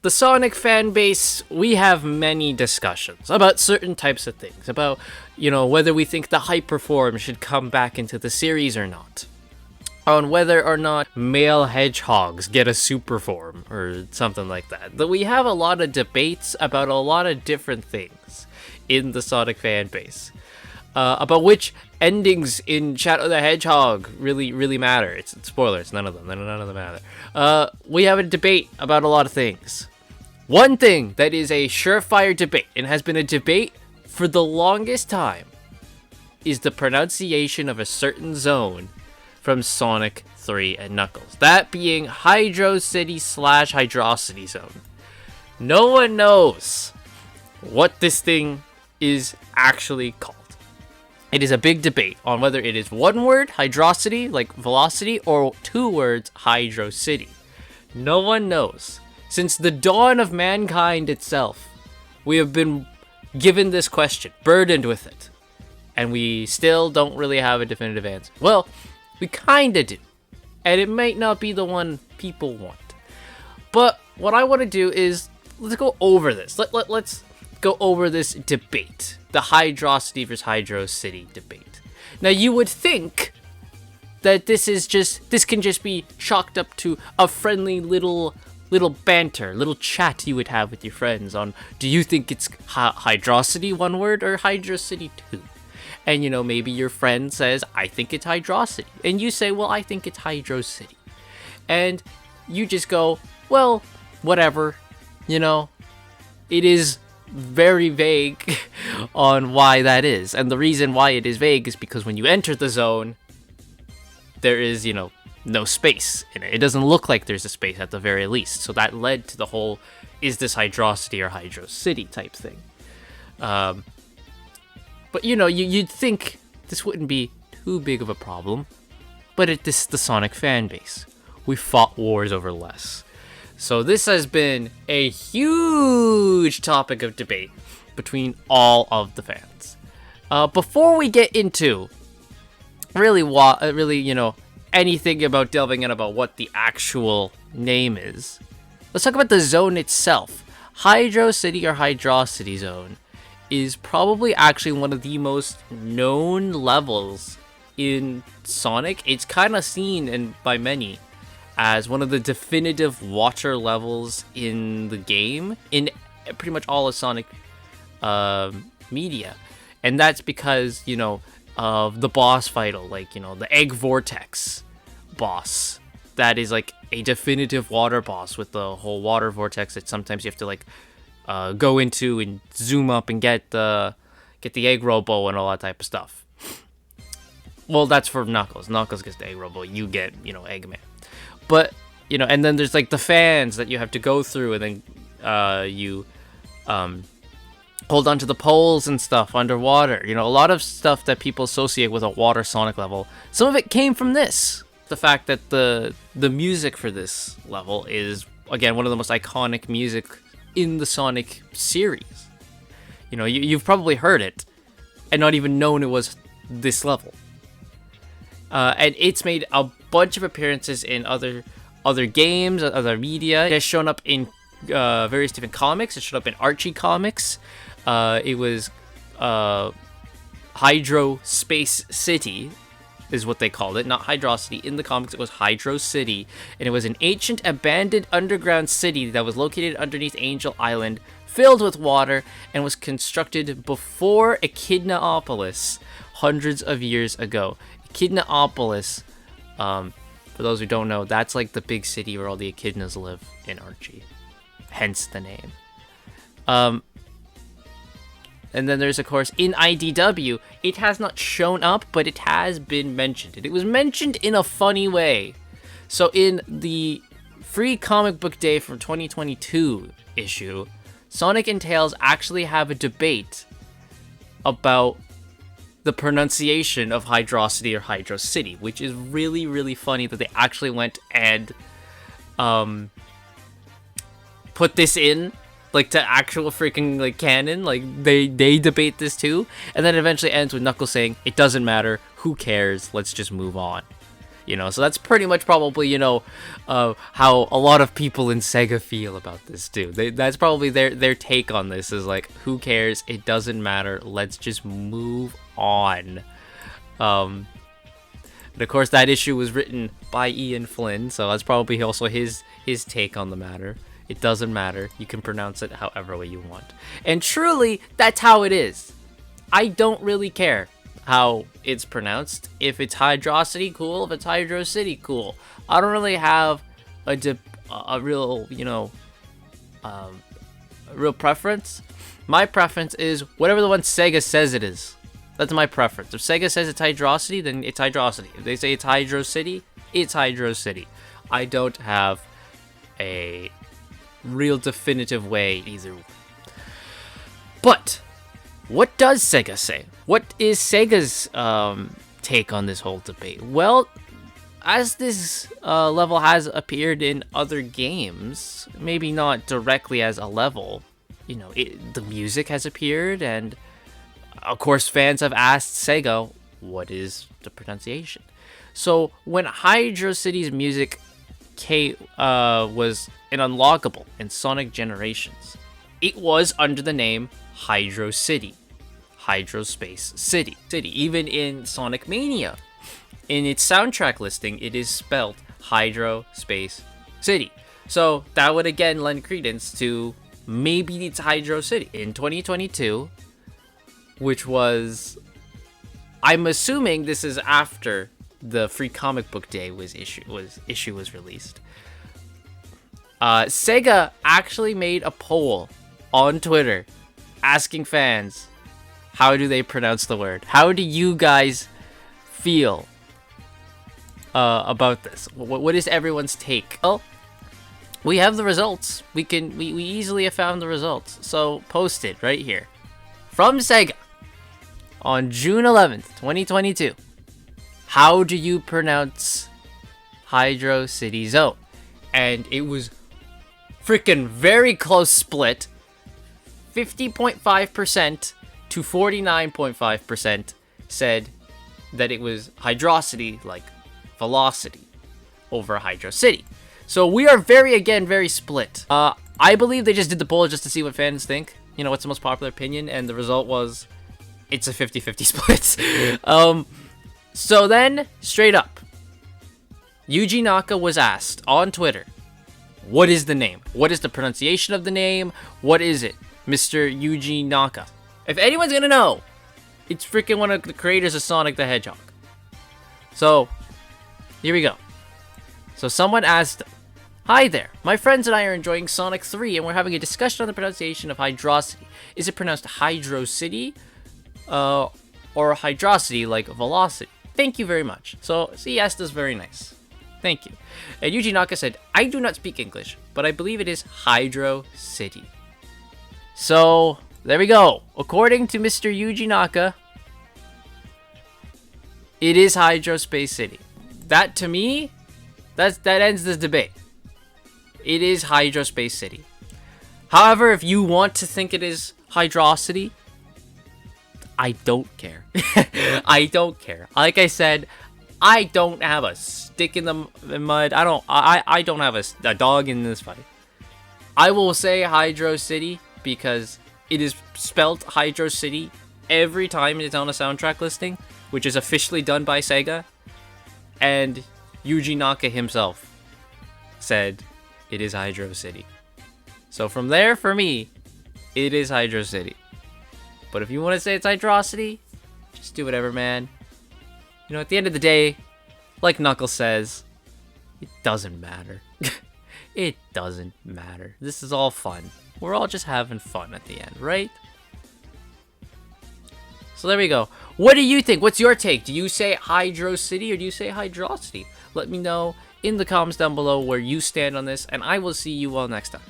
the Sonic fan base, we have many discussions about certain types of things, about, whether we think the hyper form should come back into the series or not, on whether or not male hedgehogs get a super form or something like that. That we have a lot of debates about a lot of different things in the Sonic fan base, about which endings in Shadow the Hedgehog really matter. It's spoilers, none of them matter. We have a debate about a lot of things. One thing that is a surefire debate, and has been a debate for the longest time, is the pronunciation of a certain zone from Sonic 3 and Knuckles. That being Hydrocity / Hydrocity Zone. No one knows what this thing is actually called. It is a big debate on whether it is one word, Hydrocity, like velocity, or two words, Hydrocity. No one knows. Since the dawn of mankind itself, we have been given this question, burdened with it, and we still don't really have a definitive answer. Well, we kinda do, and it might not be the one people want. But what I want to do is, let's go over this. Let's go over this debate, the Hydrocity versus Hydrocity debate. Now, you would think that this can just be chalked up to a friendly little banter, little chat you would have with your friends on, do you think it's Hydrocity, one word, or Hydrocity, two? And, maybe your friend says, I think it's Hydrocity. And you say, well, I think it's Hydrocity. And you just go, well, whatever. It is very vague on why that is. And the reason why it is vague is because when you enter the zone, there is, no space in it. It doesn't look like there's a space at the very least. So that led to the whole, is this Hydrocity or Hydrocity type thing. But, you'd think this wouldn't be too big of a problem. But this is the Sonic fan base. We fought wars over less. So this has been a huge topic of debate between all of the fans. Before we get into really, anything about delving in about what the actual name is, let's talk about the zone itself. Hydrocity or Hydrocity Zone is probably actually one of the most known levels in Sonic. It's kind of seen by many as one of the definitive water levels in the game, in pretty much all of Sonic media. And that's because, of the boss fight, the Egg Vortex boss. That is like a definitive water boss with the whole water vortex that sometimes you have to go into and zoom up and get the egg robo and all that type of stuff. Well, that's for Knuckles. Knuckles gets the egg robo. You get, Eggman. But, and then there's the fans that you have to go through, and then you hold onto the poles and stuff underwater. A lot of stuff that people associate with a water Sonic level. Some of it came from this. The fact that the music for this level is, again, one of the most iconic music in the Sonic series. You've probably heard it and not even known it was this level. And it's made a bunch of appearances in other games, other media. It has shown up in various different comics. It showed up in Archie comics. It was Hydro Space City is what they called it, not Hydrocity. In the comics, it was Hydrocity, and it was an ancient abandoned underground city that was located underneath Angel Island, filled with water, and was constructed before Echidnaopolis hundreds of years ago. Echidnaopolis, for those who don't know, that's the big city where all the echidnas live in Archie. Hence the name. And then there's, of course, in IDW, it has not shown up, but it has been mentioned. And it was mentioned in a funny way. So in the Free Comic Book Day from 2022 issue, Sonic and Tails actually have a debate about the pronunciation of Hydrocity or Hydrocity, which is really funny that they actually went and put this in to actual freaking canon. They debate this too, and then it eventually ends with Knuckles saying, it doesn't matter, who cares, let's just move on. So that's pretty much probably, how a lot of people in Sega feel about this too. That's probably their take on this is like, who cares? It doesn't matter. Let's just move on. And of course, that issue was written by Ian Flynn, so that's probably also his take on the matter. It doesn't matter. You can pronounce it however way you want. And truly, that's how it is. I don't really care how it's pronounced. If it's Hydrocity, cool. If it's Hydrocity, cool. I don't really have a real, real preference. My preference is whatever the one Sega says it is. That's my preference. If Sega says it's Hydrocity, then it's Hydrocity. If they say it's Hydrocity, it's Hydrocity. I don't have a real definitive way either. But what does Sega say? What is Sega's take on this whole debate? Well, as this level has appeared in other games, maybe not directly as a level, the music has appeared, and of course fans have asked Sega, what is the pronunciation? So when Hydrocity's music was an unlockable in Sonic Generations, it was under the name Hydrocity. Hydrospace City. Even in Sonic Mania, in its soundtrack listing, it is spelled Hydrospace City. So that would again lend credence to maybe it's Hydrocity. In 2022, which was, I'm assuming this is after the Free Comic Book Day issue was released. Sega actually made a poll on Twitter asking fans, how do they pronounce the word? How do you guys feel about this? What is everyone's take? Well, we have the results. We easily have found the results. So posted right here from Sega on June 11th, 2022. How do you pronounce Hydrocity Zone? And it was freaking very close split. 50.5% to 49.5% said that it was Hydrocity, like velocity, over Hydrocity. So we are very split. I believe they just did the poll just to see what fans think. What's the most popular opinion, and the result was it's a 50-50 split. So then, straight up, Yuji Naka was asked on Twitter, what is the name? What is the pronunciation of the name? What is it, Mr. Yuji Naka? If anyone's gonna know, it's freaking one of the creators of Sonic the Hedgehog. So, here we go. So someone asked him, hi there, my friends and I are enjoying Sonic 3 and we're having a discussion on the pronunciation of Hydrocity. Is it pronounced Hydrocity? Or Hydrocity like velocity? Thank you very much. So he asked us very nice. Thank you. And Yuji Naka said, I do not speak English, but I believe it is Hydrocity. So, there we go. According to Mr. Yuji Naka, it is Hydrospace City. That, to me, that ends this debate. It is Hydrospace City. However, if you want to think it is Hydrocity, I don't care. I don't care. Like I said, I don't have a stick in the mud. I don't have a dog in this fight. I will say Hydrocity because it is spelled Hydrocity every time it's on a soundtrack listing, which is officially done by Sega. And Yuji Naka himself said it is Hydrocity. So from there, for me, it is Hydrocity. But if you want to say it's Hydrocity, just do whatever, man. At the end of the day, like Knuckles says, it doesn't matter. It doesn't matter. This is all fun. We're all just having fun at the end, right? So there we go. What do you think? What's your take? Do you say Hydrocity or do you say Hydrocity? Let me know in the comments down below where you stand on this, and I will see you all next time.